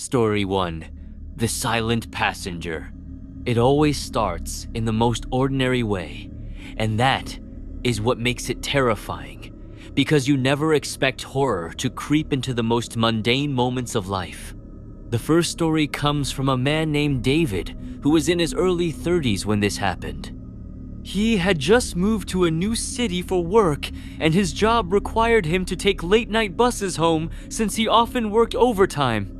Story 1. The Silent Passenger. It always starts in the most ordinary way, and that is what makes it terrifying, because you never expect horror to creep into the most mundane moments of life. The first story comes from a man named David, who was in his early 30s when this happened. He had just moved to a new city for work, and his job required him to take late-night buses home since he often worked overtime.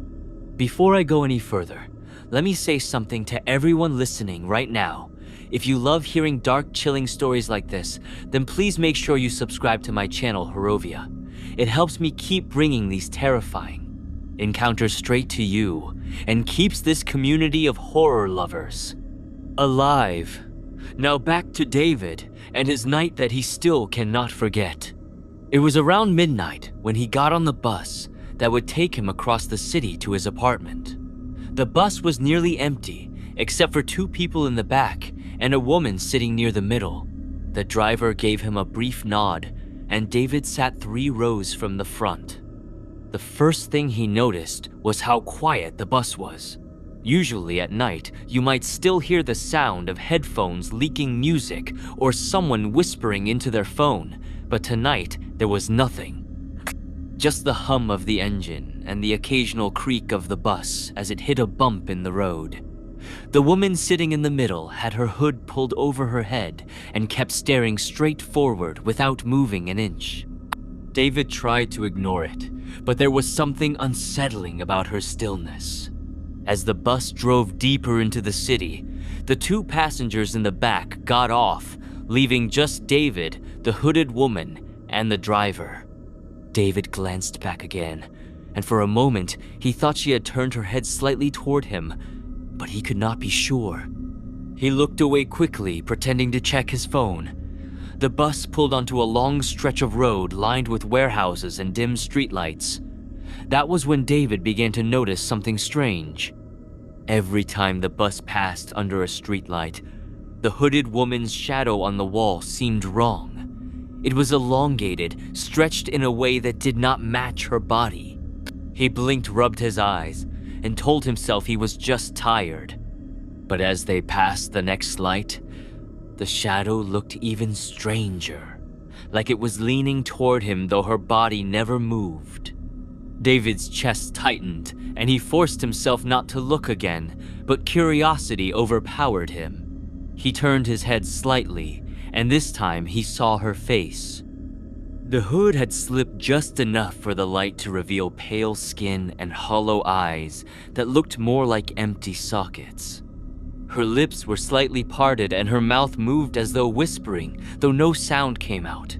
Before I go any further, let me say something to everyone listening right now. If you love hearing dark, chilling stories like this, then please make sure you subscribe to my channel, Horrovia. It helps me keep bringing these terrifying encounters straight to you and keeps this community of horror lovers alive. Now back to David and his night that he still cannot forget. It was around midnight when he got on the bus that would take him across the city to his apartment. The bus was nearly empty, except for 2 people in the back and a woman sitting near the middle. The driver gave him a brief nod, and David sat 3 rows from the front. The first thing he noticed was how quiet the bus was. Usually at night, you might still hear the sound of headphones leaking music or someone whispering into their phone, but tonight there was nothing. Just the hum of the engine and the occasional creak of the bus as it hit a bump in the road. The woman sitting in the middle had her hood pulled over her head and kept staring straight forward without moving an inch. David tried to ignore it, but there was something unsettling about her stillness. As the bus drove deeper into the city, the 2 passengers in the back got off, leaving just David, the hooded woman, and the driver. David glanced back again, and for a moment he thought she had turned her head slightly toward him, but he could not be sure. He looked away quickly, pretending to check his phone. The bus pulled onto a long stretch of road lined with warehouses and dim streetlights. That was when David began to notice something strange. Every time the bus passed under a streetlight, the hooded woman's shadow on the wall seemed wrong. It was elongated, stretched in a way that did not match her body. He blinked, rubbed his eyes, and told himself he was just tired. But as they passed the next light, the shadow looked even stranger, like it was leaning toward him though her body never moved. David's chest tightened, and he forced himself not to look again, but curiosity overpowered him. He turned his head slightly, and this time he saw her face. The hood had slipped just enough for the light to reveal pale skin and hollow eyes that looked more like empty sockets. Her lips were slightly parted and her mouth moved as though whispering, though no sound came out.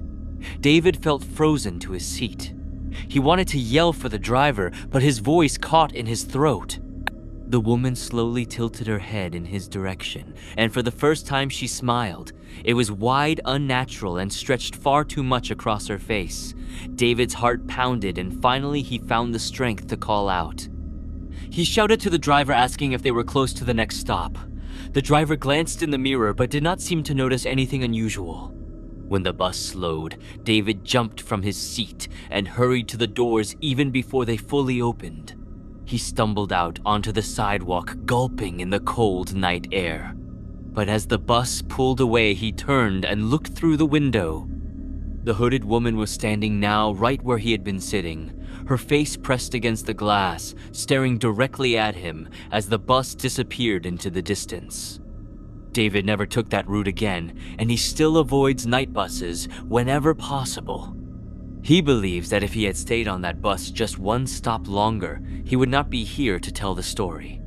David felt frozen to his seat. He wanted to yell for the driver, but his voice caught in his throat. The woman slowly tilted her head in his direction, and for the first time she smiled. It was wide, unnatural, and stretched far too much across her face. David's heart pounded, and finally he found the strength to call out. He shouted to the driver, asking if they were close to the next stop. The driver glanced in the mirror but did not seem to notice anything unusual. When the bus slowed, David jumped from his seat and hurried to the doors even before they fully opened. He stumbled out onto the sidewalk, gulping in the cold night air. But as the bus pulled away, he turned and looked through the window. The hooded woman was standing now right where he had been sitting, her face pressed against the glass, staring directly at him as the bus disappeared into the distance. David never took that route again, and he still avoids night buses whenever possible. He believes that if he had stayed on that bus just one stop longer, he would not be here to tell the story.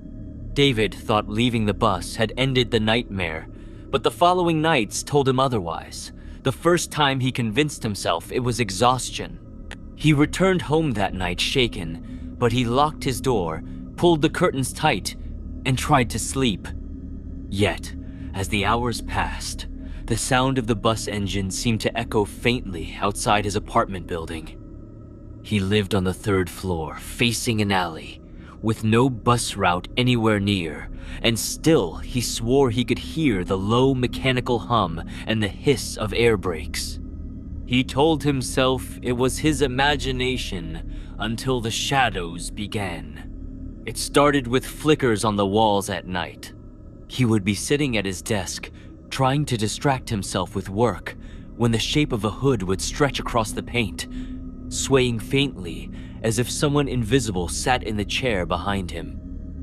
David thought leaving the bus had ended the nightmare, but the following nights told him otherwise. The first time he convinced himself it was exhaustion. He returned home that night shaken, but he locked his door, pulled the curtains tight, and tried to sleep. Yet, as the hours passed, the sound of the bus engine seemed to echo faintly outside his apartment building. He lived on the 3rd floor, facing an alley, with no bus route anywhere near, and still he swore he could hear the low mechanical hum and the hiss of air brakes. He told himself it was his imagination until the shadows began. It started with flickers on the walls at night. He would be sitting at his desk, trying to distract himself with work, when the shape of a hood would stretch across the paint, swaying faintly as if someone invisible sat in the chair behind him.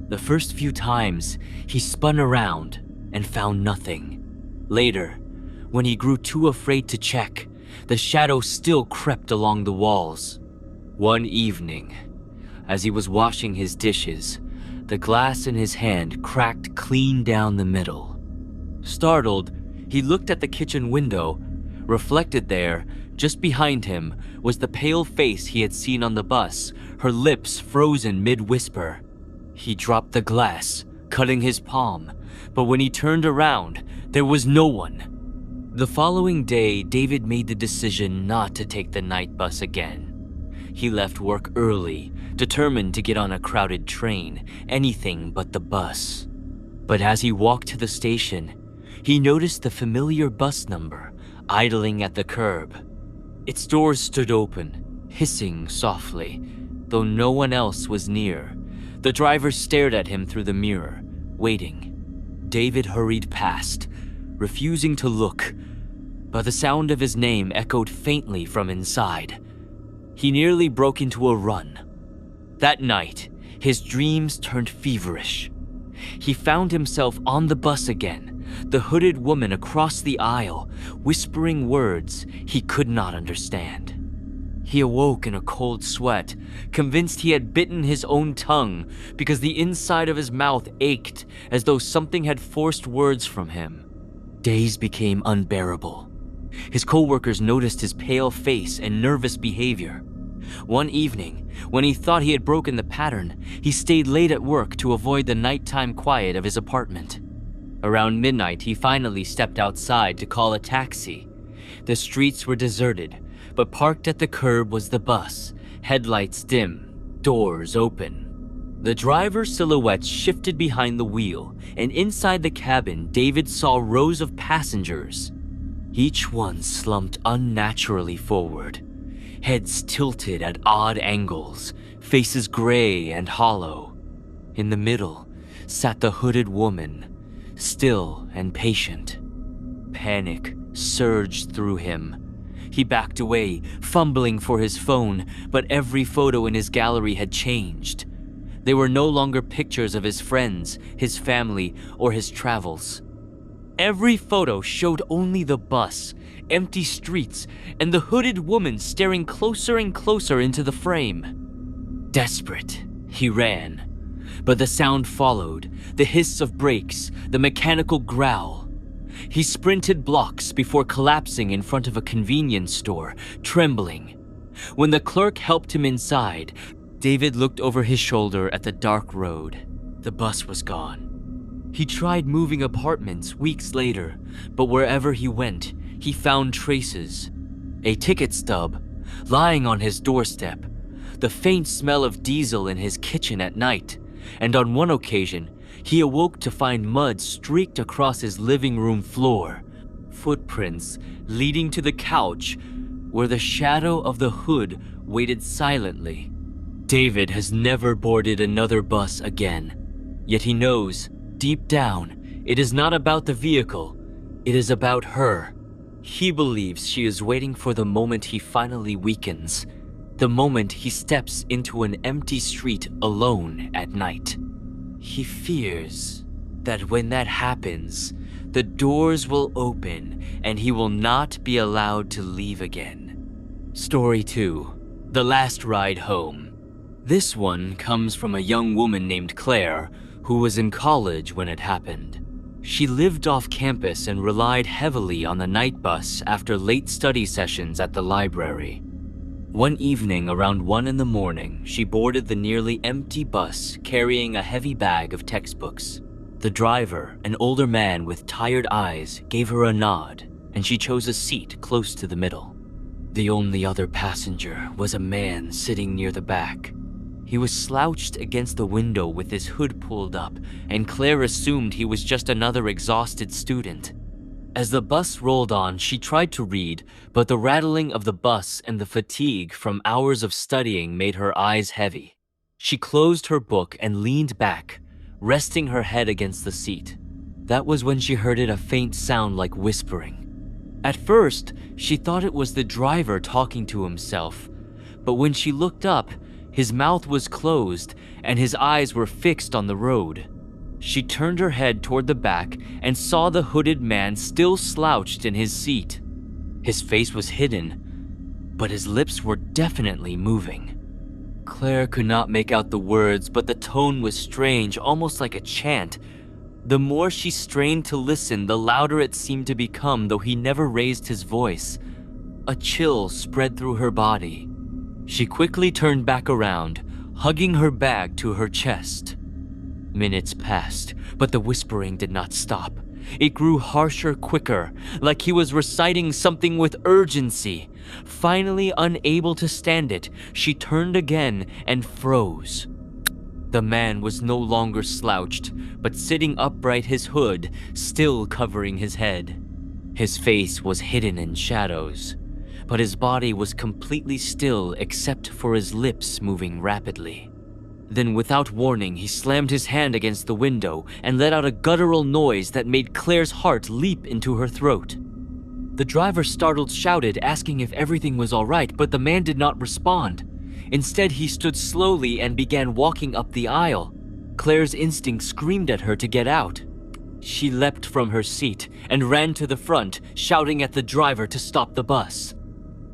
The first few times, he spun around and found nothing. Later, when he grew too afraid to check, the shadow still crept along the walls. One evening, as he was washing his dishes, the glass in his hand cracked clean down the middle. Startled, he looked at the kitchen window. Reflected there, just behind him, was the pale face he had seen on the bus, her lips frozen mid-whisper. He dropped the glass, cutting his palm, but when he turned around, there was no one. The following day, David made the decision not to take the night bus again. He left work early, determined to get on a crowded train, anything but the bus. But as he walked to the station, he noticed the familiar bus number idling at the curb. Its doors stood open, hissing softly, though no one else was near. The driver stared at him through the mirror, waiting. David hurried past, refusing to look, but the sound of his name echoed faintly from inside. He nearly broke into a run. That night, his dreams turned feverish. He found himself on the bus again, the hooded woman across the aisle, whispering words he could not understand. He awoke in a cold sweat, convinced he had bitten his own tongue because the inside of his mouth ached as though something had forced words from him. Days became unbearable. His co-workers noticed his pale face and nervous behavior. One evening, when he thought he had broken the pattern, he stayed late at work to avoid the nighttime quiet of his apartment. Around midnight, he finally stepped outside to call a taxi. The streets were deserted, but parked at the curb was the bus, headlights dim, doors open. The driver's silhouette shifted behind the wheel, and inside the cabin, David saw rows of passengers. Each one slumped unnaturally forward, heads tilted at odd angles, faces gray and hollow. In the middle sat the hooded woman, still and patient. Panic surged through him. He backed away, fumbling for his phone, but every photo in his gallery had changed. They were no longer pictures of his friends, his family, or his travels. Every photo showed only the bus, empty streets, and the hooded woman staring closer and closer into the frame. Desperate, he ran. But the sound followed, the hiss of brakes, the mechanical growl. He sprinted blocks before collapsing in front of a convenience store, trembling. When the clerk helped him inside, David looked over his shoulder at the dark road. The bus was gone. He tried moving apartments weeks later, but wherever he went, he found traces. A ticket stub lying on his doorstep, the faint smell of diesel in his kitchen at night, and on one occasion, he awoke to find mud streaked across his living room floor, footprints leading to the couch where the shadow of the hood waited silently. David has never boarded another bus again, yet he knows, deep down, it is not about the vehicle, it is about her. He believes she is waiting for the moment he finally weakens, the moment he steps into an empty street alone at night. He fears that when that happens, the doors will open and he will not be allowed to leave again. Story 2. The Last Ride Home. This one comes from a young woman named Claire who was in college when it happened. She lived off campus and relied heavily on the night bus after late study sessions at the library. One evening around 1 a.m, she boarded the nearly empty bus carrying a heavy bag of textbooks. The driver, an older man with tired eyes, gave her a nod, and she chose a seat close to the middle. The only other passenger was a man sitting near the back. He was slouched against the window with his hood pulled up, and Claire assumed he was just another exhausted student. As the bus rolled on, she tried to read, but the rattling of the bus and the fatigue from hours of studying made her eyes heavy. She closed her book and leaned back, resting her head against the seat. That was when she heard a faint sound like whispering. At first, she thought it was the driver talking to himself, but when she looked up, his mouth was closed and his eyes were fixed on the road. She turned her head toward the back and saw the hooded man still slouched in his seat. His face was hidden, but his lips were definitely moving. Claire could not make out the words, but the tone was strange, almost like a chant. The more she strained to listen, the louder it seemed to become, though he never raised his voice. A chill spread through her body. She quickly turned back around, hugging her bag to her chest. Minutes passed, but the whispering did not stop. It grew harsher, quicker, like he was reciting something with urgency. Finally, unable to stand it, she turned again and froze. The man was no longer slouched, but sitting upright, his hood still covering his head. His face was hidden in shadows, but his body was completely still except for his lips moving rapidly. Then, without warning, he slammed his hand against the window and let out a guttural noise that made Claire's heart leap into her throat. The driver, startled, shouted, asking if everything was all right, but the man did not respond. Instead, he stood slowly and began walking up the aisle. Claire's instinct screamed at her to get out. She leapt from her seat and ran to the front, shouting at the driver to stop the bus.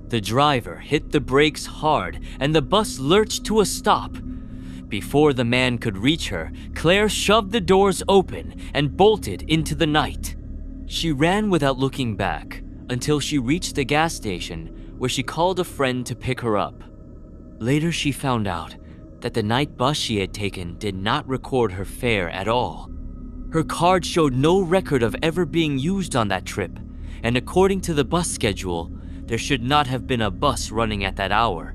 The driver hit the brakes hard, and the bus lurched to a stop. Before the man could reach her, Claire shoved the doors open and bolted into the night. She ran without looking back until she reached the gas station, where she called a friend to pick her up. Later, she found out that the night bus she had taken did not record her fare at all. Her card showed no record of ever being used on that trip, and according to the bus schedule, there should not have been a bus running at that hour.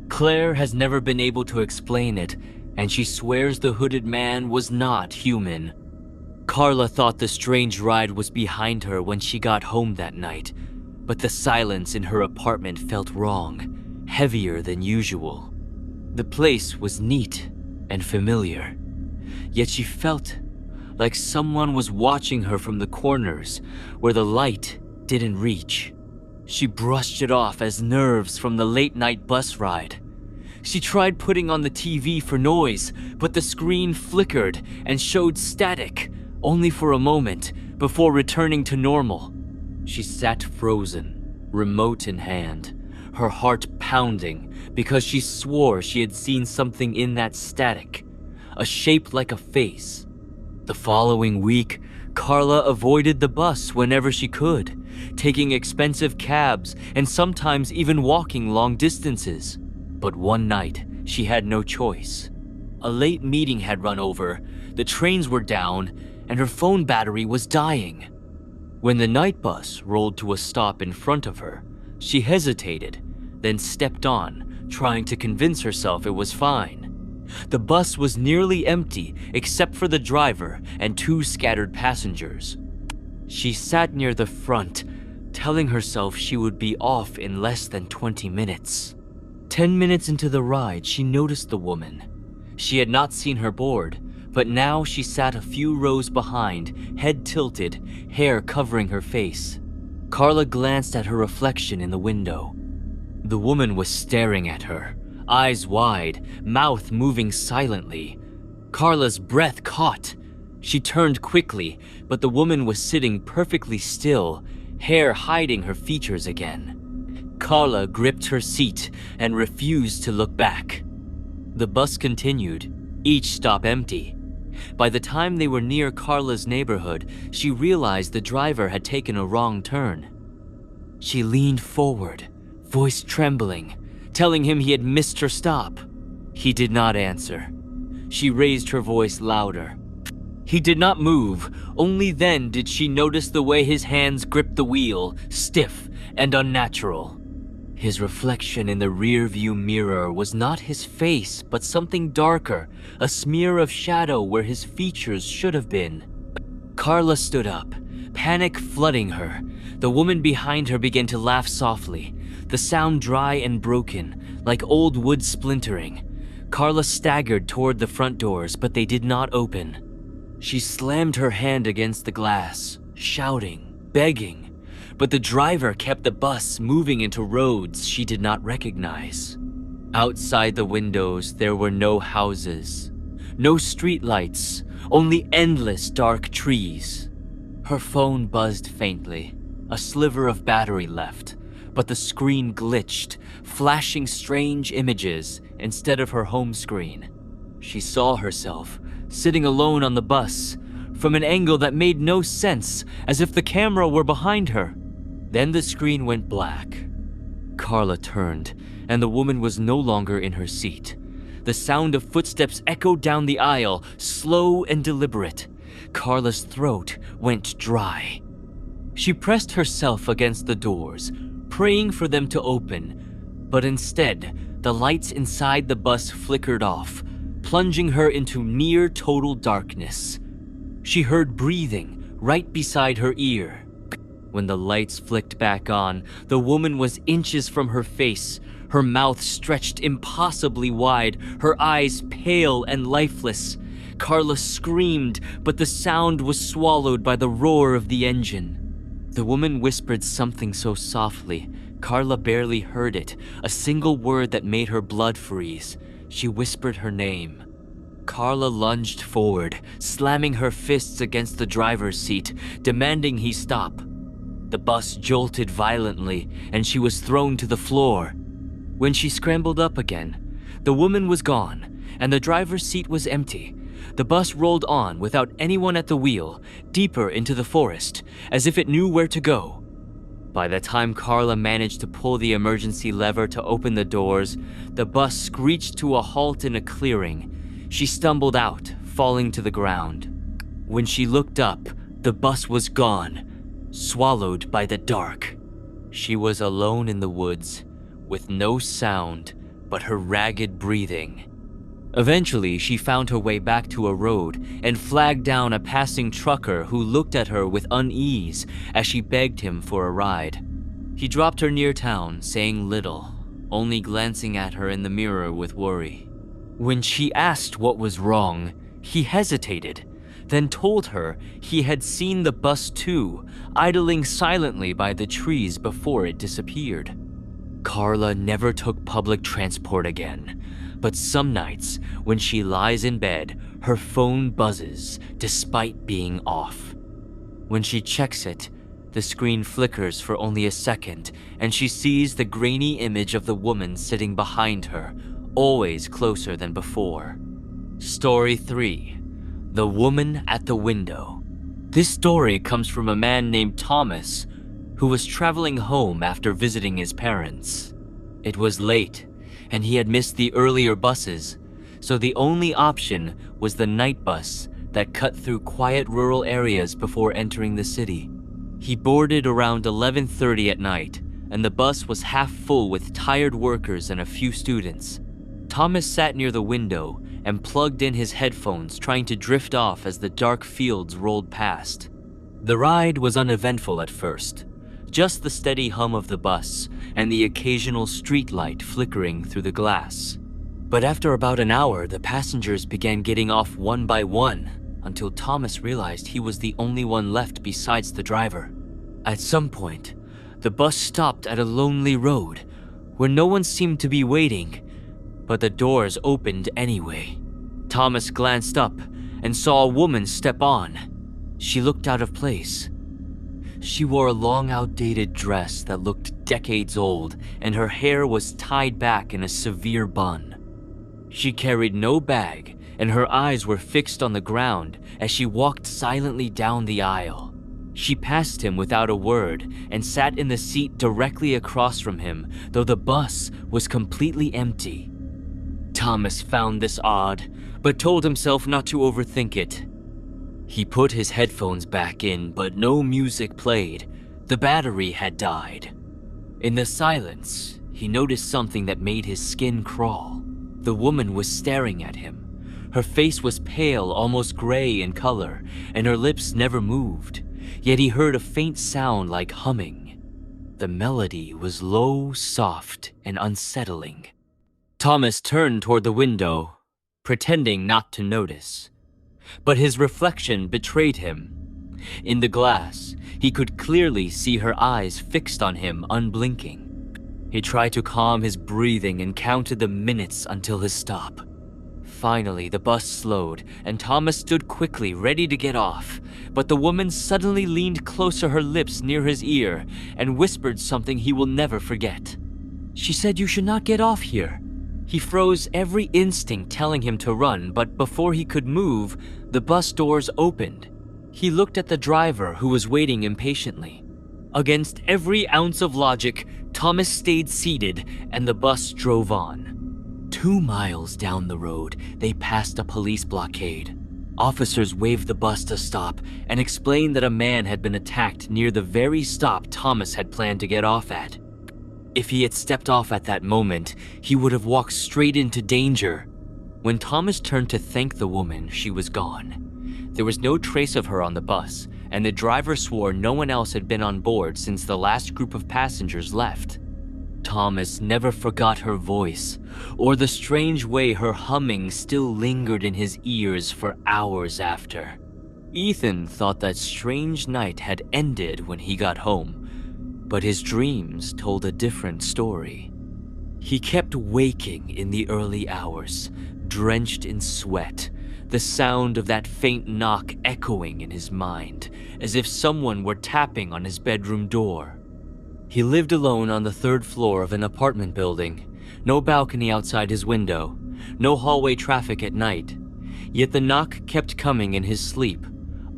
Claire has never been able to explain it, and she swears the hooded man was not human. Carla thought the strange ride was behind her when she got home that night, but the silence in her apartment felt wrong, heavier than usual. The place was neat and familiar, yet she felt like someone was watching her from the corners where the light didn't reach. She brushed it off as nerves from the late-night bus ride. She tried putting on the TV for noise, but the screen flickered and showed static, only for a moment, before returning to normal. She sat frozen, remote in hand, her heart pounding because she swore she had seen something in that static, a shape like a face. The following week, Carla avoided the bus whenever she could, taking expensive cabs and sometimes even walking long distances. But one night, she had no choice. A late meeting had run over, the trains were down, and her phone battery was dying. When the night bus rolled to a stop in front of her, she hesitated, then stepped on, trying to convince herself it was fine. The bus was nearly empty except for the driver and two scattered passengers. She sat near the front, telling herself she would be off in less than 20 minutes. 10 minutes into the ride, she noticed the woman. She had not seen her board, but now she sat a few rows behind, head tilted, hair covering her face. Carla glanced at her reflection in the window. The woman was staring at her, eyes wide, mouth moving silently. Carla's breath caught. She turned quickly, but the woman was sitting perfectly still, hair hiding her features again. Carla gripped her seat and refused to look back. The bus continued, each stop empty. By the time they were near Carla's neighborhood, she realized the driver had taken a wrong turn. She leaned forward, voice trembling, telling him he had missed her stop. He did not answer. She raised her voice louder. He did not move. Only then did she notice the way his hands gripped the wheel, stiff and unnatural. His reflection in the rear-view mirror was not his face, but something darker, a smear of shadow where his features should have been. Carla stood up, panic flooding her. The woman behind her began to laugh softly, the sound dry and broken, like old wood splintering. Carla staggered toward the front doors, but they did not open. She slammed her hand against the glass, shouting, begging, but the driver kept the bus moving into roads she did not recognize. Outside the windows, there were no houses, no streetlights, only endless dark trees. Her phone buzzed faintly, a sliver of battery left, but the screen glitched, flashing strange images instead of her home screen. She saw herself sitting alone on the bus, from an angle that made no sense, as if the camera were behind her. Then the screen went black. Carla turned, and the woman was no longer in her seat. The sound of footsteps echoed down the aisle, slow and deliberate. Carla's throat went dry. She pressed herself against the doors, praying for them to open, but instead, the lights inside the bus flickered off, plunging her into near total darkness. She heard breathing right beside her ear. When the lights flicked back on, the woman was inches from her face, her mouth stretched impossibly wide, her eyes pale and lifeless. Carla screamed, but the sound was swallowed by the roar of the engine. The woman whispered something so softly, Carla barely heard it, a single word that made her blood freeze. She whispered her name. Carla lunged forward, slamming her fists against the driver's seat, demanding he stop. The bus jolted violently, and she was thrown to the floor. When she scrambled up again, the woman was gone, and the driver's seat was empty. The bus rolled on without anyone at the wheel, deeper into the forest, as if it knew where to go. By the time Carla managed to pull the emergency lever to open the doors, the bus screeched to a halt in a clearing. She stumbled out, falling to the ground. When she looked up, the bus was gone, swallowed by the dark. She was alone in the woods, with no sound but her ragged breathing. Eventually, she found her way back to a road and flagged down a passing trucker who looked at her with unease as she begged him for a ride. He dropped her near town, saying little, only glancing at her in the mirror with worry. When she asked what was wrong, he hesitated, then told her he had seen the bus too, idling silently by the trees before it disappeared. Carla never took public transport again, but some nights, when she lies in bed, her phone buzzes despite being off. When she checks it, the screen flickers for only a second, and she sees the grainy image of the woman sitting behind her, always closer than before. Story 3. The Woman at the Window. This story comes from a man named Thomas, who was traveling home after visiting his parents. It was late, and he had missed the earlier buses, so the only option was the night bus that cut through quiet rural areas before entering the city. He boarded around 11:30 at night, and the bus was half full with tired workers and a few students. Thomas sat near the window and plugged in his headphones, trying to drift off as the dark fields rolled past. The ride was uneventful at first, just the steady hum of the bus and the occasional streetlight flickering through the glass. But after about an hour, the passengers began getting off one by one, until Thomas realized he was the only one left besides the driver. At some point, the bus stopped at a lonely road where no one seemed to be waiting, but the doors opened anyway. Thomas glanced up and saw a woman step on. She looked out of place. She wore a long, outdated dress that looked decades old, and her hair was tied back in a severe bun. She carried no bag, and her eyes were fixed on the ground as she walked silently down the aisle. She passed him without a word and sat in the seat directly across from him, though the bus was completely empty. Thomas found this odd, but told himself not to overthink it. He put his headphones back in, but no music played. The battery had died. In the silence, he noticed something that made his skin crawl. The woman was staring at him. Her face was pale, almost gray in color, and her lips never moved. Yet he heard a faint sound like humming. The melody was low, soft, and unsettling. Thomas turned toward the window, pretending not to notice. But his reflection betrayed him. In the glass, he could clearly see her eyes fixed on him, unblinking. He tried to calm his breathing and counted the minutes until his stop. Finally, the bus slowed, and Thomas stood quickly, ready to get off. But the woman suddenly leaned closer, her lips near his ear, and whispered something he will never forget. She said, "You should not get off here." He froze, every instinct telling him to run, but before he could move, the bus doors opened. He looked at the driver, who was waiting impatiently. Against every ounce of logic, Thomas stayed seated, and the bus drove on. 2 miles down the road, they passed a police blockade. Officers waved the bus to stop and explained that a man had been attacked near the very stop Thomas had planned to get off at. If he had stepped off at that moment, he would have walked straight into danger. When Thomas turned to thank the woman, she was gone. There was no trace of her on the bus, and the driver swore no one else had been on board since the last group of passengers left. Thomas never forgot her voice, or the strange way her humming still lingered in his ears for hours after. Ethan thought that strange night had ended when he got home, but his dreams told a different story. He kept waking in the early hours, drenched in sweat, the sound of that faint knock echoing in his mind, as if someone were tapping on his bedroom door. He lived alone on the 3rd floor of an apartment building, no balcony outside his window, no hallway traffic at night. Yet the knock kept coming in his sleep,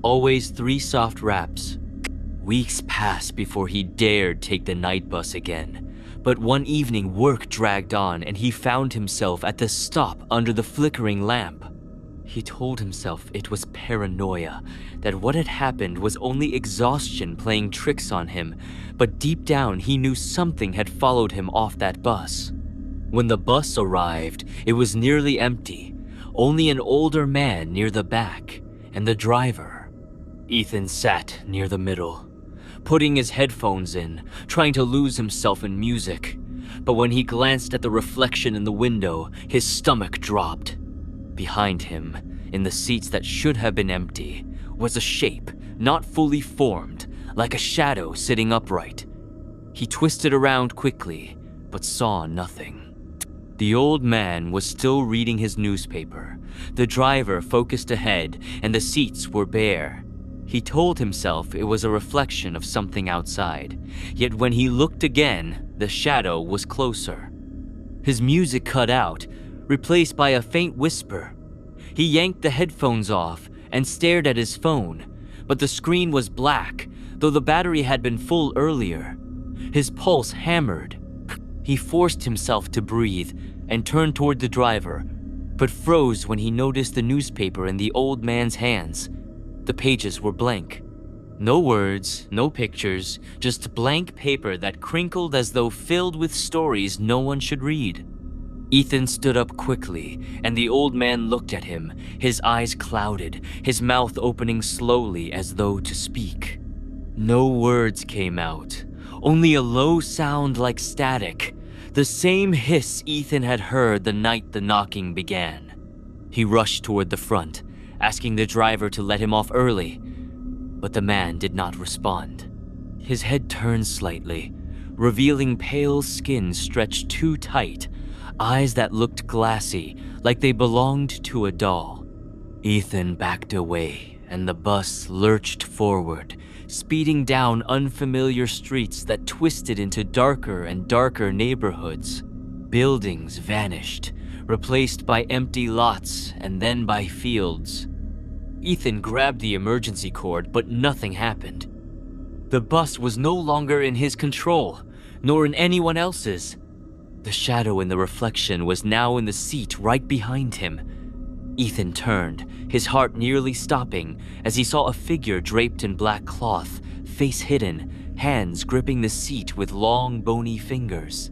always 3 soft raps. Weeks passed before he dared take the night bus again. But one evening work dragged on and he found himself at the stop under the flickering lamp. He told himself it was paranoia, that what had happened was only exhaustion playing tricks on him, but deep down he knew something had followed him off that bus. When the bus arrived, it was nearly empty, only an older man near the back, and the driver. Ethan sat near the middle, putting his headphones in, trying to lose himself in music. But when he glanced at the reflection in the window, his stomach dropped. Behind him, in the seats that should have been empty, was a shape, not fully formed, like a shadow sitting upright. He twisted around quickly, but saw nothing. The old man was still reading his newspaper. The driver focused ahead, and the seats were bare. He told himself it was a reflection of something outside, yet when he looked again, the shadow was closer. His music cut out, replaced by a faint whisper. He yanked the headphones off and stared at his phone, but the screen was black, though the battery had been full earlier. His pulse hammered. He forced himself to breathe and turned toward the driver, but froze when he noticed the newspaper in the old man's hands. The pages were blank. No words, no pictures, just blank paper that crinkled as though filled with stories no one should read. Ethan stood up quickly, and the old man looked at him, his eyes clouded, his mouth opening slowly as though to speak. No words came out, only a low sound like static, the same hiss Ethan had heard the night the knocking began. He rushed toward the front, asking the driver to let him off early, but the man did not respond. His head turned slightly, revealing pale skin stretched too tight, eyes that looked glassy, like they belonged to a doll. Ethan backed away, and the bus lurched forward, speeding down unfamiliar streets that twisted into darker and darker neighborhoods. Buildings vanished, replaced by empty lots and then by fields. Ethan grabbed the emergency cord, but nothing happened. The bus was no longer in his control, nor in anyone else's. The shadow in the reflection was now in the seat right behind him. Ethan turned, his heart nearly stopping, as he saw a figure draped in black cloth, face hidden, hands gripping the seat with long, bony fingers.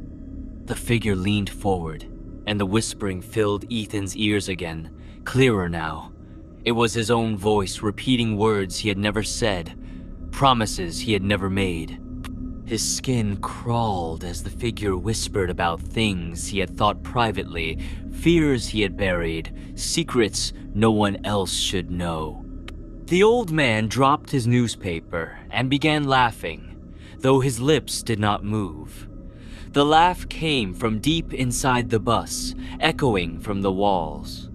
The figure leaned forward, and the whispering filled Ethan's ears again, clearer now. It was his own voice repeating words he had never said, promises he had never made. His skin crawled as the figure whispered about things he had thought privately, fears he had buried, secrets no one else should know. The old man dropped his newspaper and began laughing, though his lips did not move. The laugh came from deep inside the bus, echoing from the walls.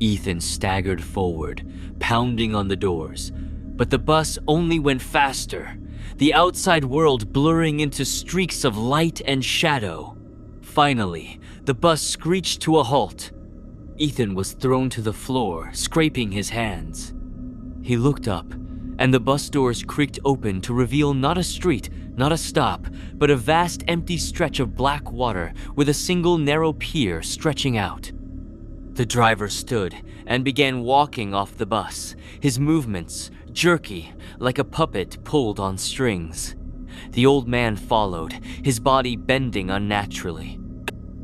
Ethan staggered forward, pounding on the doors, but the bus only went faster, the outside world blurring into streaks of light and shadow. Finally, the bus screeched to a halt. Ethan was thrown to the floor, scraping his hands. He looked up, and the bus doors creaked open to reveal not a street, not a stop, but a vast empty stretch of black water with a single narrow pier stretching out. The driver stood and began walking off the bus, his movements jerky, like a puppet pulled on strings. The old man followed, his body bending unnaturally.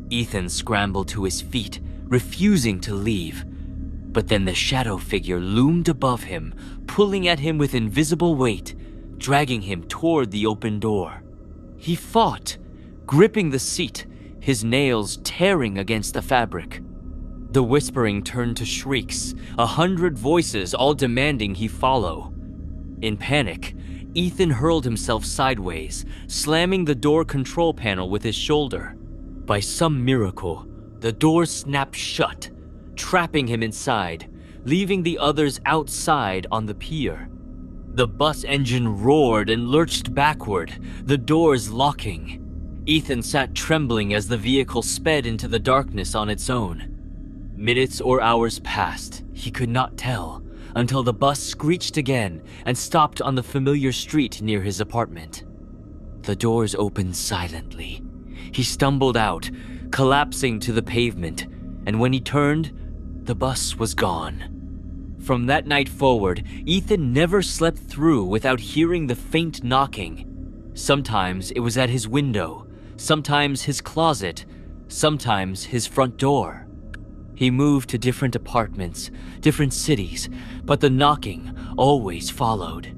Ethan scrambled to his feet, refusing to leave. But then the shadow figure loomed above him, pulling at him with invisible weight, dragging him toward the open door. He fought, gripping the seat, his nails tearing against the fabric. The whispering turned to shrieks, 100 voices all demanding he follow. In panic, Ethan hurled himself sideways, slamming the door control panel with his shoulder. By some miracle, the door snapped shut, trapping him inside, leaving the others outside on the pier. The bus engine roared and lurched backward, the doors locking. Ethan sat trembling as the vehicle sped into the darkness on its own. Minutes or hours passed, he could not tell, until the bus screeched again and stopped on the familiar street near his apartment. The doors opened silently. He stumbled out, collapsing to the pavement, and when he turned, the bus was gone. From that night forward, Ethan never slept through without hearing the faint knocking. Sometimes it was at his window, sometimes his closet, sometimes his front door. He moved to different apartments, different cities, but the knocking always followed.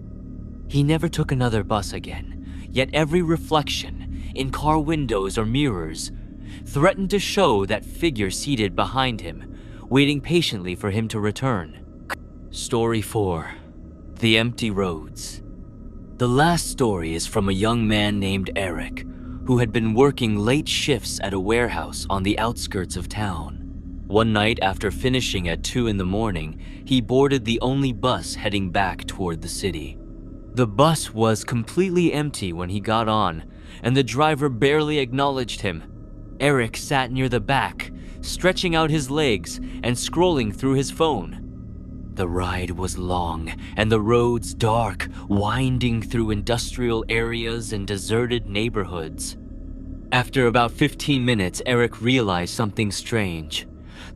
He never took another bus again, yet every reflection, in car windows or mirrors, threatened to show that figure seated behind him, waiting patiently for him to return. Story 4. The Empty Roads. The last story is from a young man named Eric, who had been working late shifts at a warehouse on the outskirts of town. One night after finishing at 2 in the morning, he boarded the only bus heading back toward the city. The bus was completely empty when he got on, and the driver barely acknowledged him. Eric sat near the back, stretching out his legs and scrolling through his phone. The ride was long, and the roads dark, winding through industrial areas and deserted neighborhoods. After about 15 minutes, Eric realized something strange.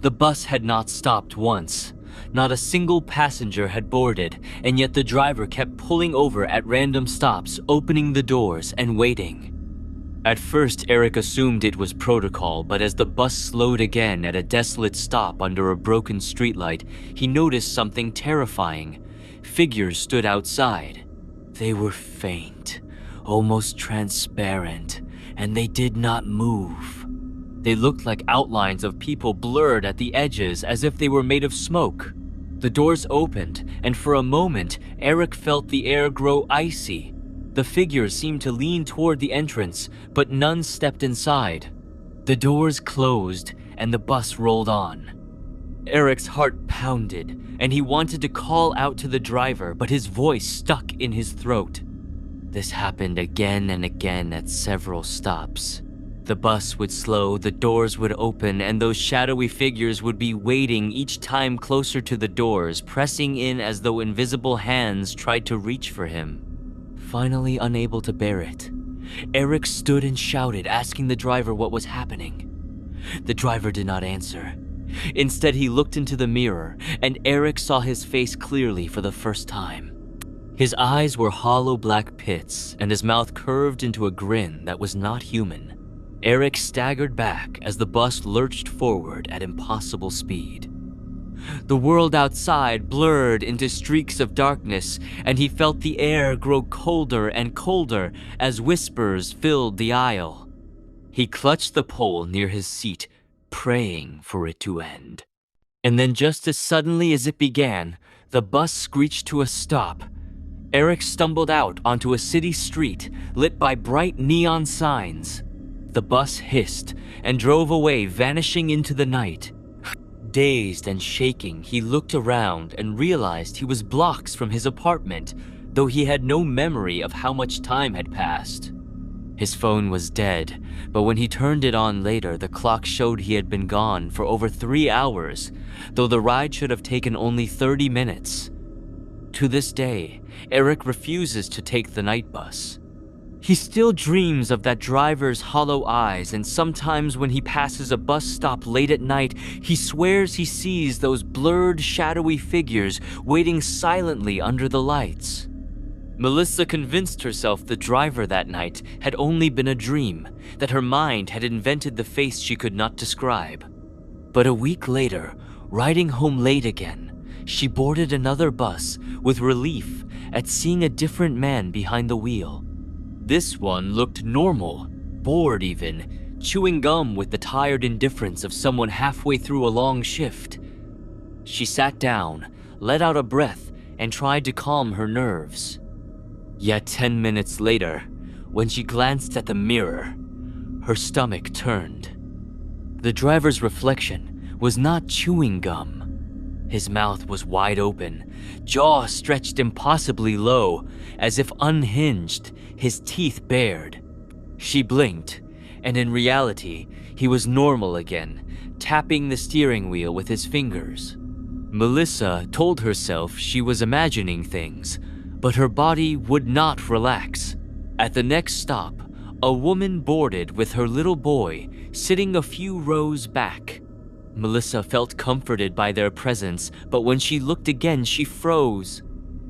The bus had not stopped once. Not a single passenger had boarded, and yet the driver kept pulling over at random stops, opening the doors and waiting. At first, Eric assumed it was protocol, but as the bus slowed again at a desolate stop under a broken streetlight, he noticed something terrifying. Figures stood outside. They were faint, almost transparent, and they did not move. They looked like outlines of people blurred at the edges as if they were made of smoke. The doors opened, and for a moment, Eric felt the air grow icy. The figures seemed to lean toward the entrance, but none stepped inside. The doors closed, and the bus rolled on. Eric's heart pounded, and he wanted to call out to the driver, but his voice stuck in his throat. This happened again and again at several stops. The bus would slow, the doors would open, and those shadowy figures would be waiting each time closer to the doors, pressing in as though invisible hands tried to reach for him. Finally unable to bear it, Eric stood and shouted, asking the driver what was happening. The driver did not answer. Instead, he looked into the mirror, and Eric saw his face clearly for the first time. His eyes were hollow black pits, and his mouth curved into a grin that was not human. Eric staggered back as the bus lurched forward at impossible speed. The world outside blurred into streaks of darkness, and he felt the air grow colder and colder as whispers filled the aisle. He clutched the pole near his seat, praying for it to end. And then just as suddenly as it began, the bus screeched to a stop. Eric stumbled out onto a city street lit by bright neon signs. The bus hissed and drove away, vanishing into the night. Dazed and shaking, he looked around and realized he was blocks from his apartment, though he had no memory of how much time had passed. His phone was dead, but when he turned it on later, the clock showed he had been gone for over 3 hours, though the ride should have taken only 30 minutes. To this day, Eric refuses to take the night bus. He still dreams of that driver's hollow eyes, and sometimes when he passes a bus stop late at night, he swears he sees those blurred, shadowy figures waiting silently under the lights. Melissa convinced herself the driver that night had only been a dream, that her mind had invented the face she could not describe. But a week later, riding home late again, she boarded another bus with relief at seeing a different man behind the wheel. This one looked normal, bored even, chewing gum with the tired indifference of someone halfway through a long shift. She sat down, let out a breath, and tried to calm her nerves. Yet 10 minutes later, when she glanced at the mirror, her stomach turned. The driver's reflection was not chewing gum. His mouth was wide open, jaw stretched impossibly low, as if unhinged, his teeth bared. She blinked, and in reality, he was normal again, tapping the steering wheel with his fingers. Melissa told herself she was imagining things, but her body would not relax. At the next stop, a woman boarded with her little boy, sitting a few rows back. Melissa felt comforted by their presence, but when she looked again, she froze.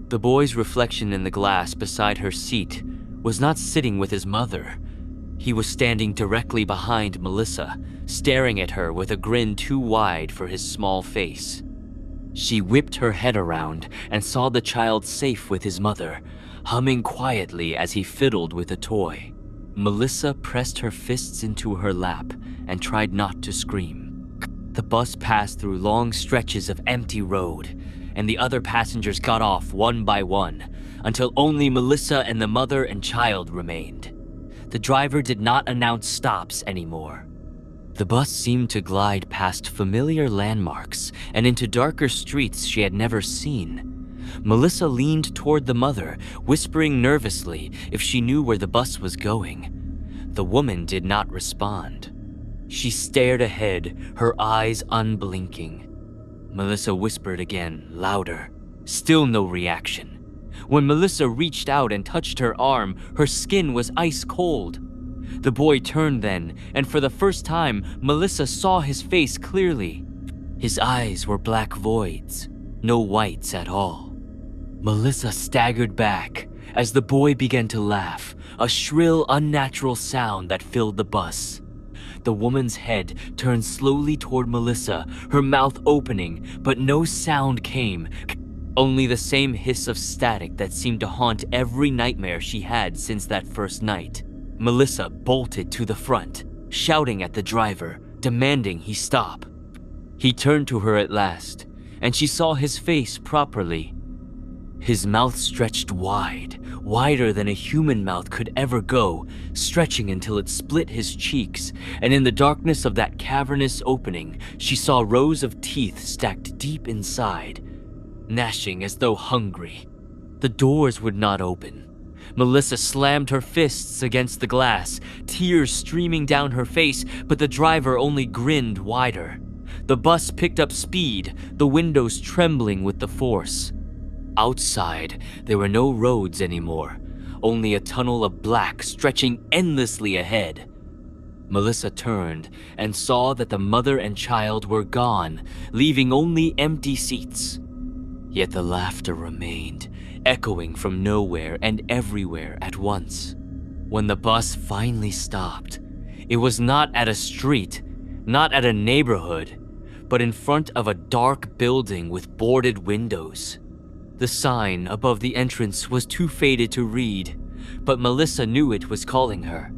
The boy's reflection in the glass beside her seat was not sitting with his mother. He was standing directly behind Melissa, staring at her with a grin too wide for his small face. She whipped her head around and saw the child safe with his mother, humming quietly as he fiddled with a toy. Melissa pressed her fists into her lap and tried not to scream. The bus passed through long stretches of empty road, and the other passengers got off one by one, until only Melissa and the mother and child remained. The driver did not announce stops anymore. The bus seemed to glide past familiar landmarks and into darker streets she had never seen. Melissa leaned toward the mother, whispering nervously if she knew where the bus was going. The woman did not respond. She stared ahead, her eyes unblinking. Melissa whispered again, louder. Still no reaction. When Melissa reached out and touched her arm, her skin was ice cold. The boy turned then, and for the first time, Melissa saw his face clearly. His eyes were black voids, no whites at all. Melissa staggered back as the boy began to laugh, a shrill, unnatural sound that filled the bus. The woman's head turned slowly toward Melissa, her mouth opening, but no sound came, only the same hiss of static that seemed to haunt every nightmare she had since that first night. Melissa bolted to the front, shouting at the driver, demanding he stop. He turned to her at last, and she saw his face properly. His mouth stretched wide, wider than a human mouth could ever go, stretching until it split his cheeks, and in the darkness of that cavernous opening, she saw rows of teeth stacked deep inside, gnashing as though hungry. The doors would not open. Melissa slammed her fists against the glass, tears streaming down her face, but the driver only grinned wider. The bus picked up speed, the windows trembling with the force. Outside, there were no roads anymore, only a tunnel of black stretching endlessly ahead. Melissa turned and saw that the mother and child were gone, leaving only empty seats. Yet the laughter remained, echoing from nowhere and everywhere at once. When the bus finally stopped, it was not at a street, not at a neighborhood, but in front of a dark building with boarded windows. The sign above the entrance was too faded to read, but Melissa knew it was calling her.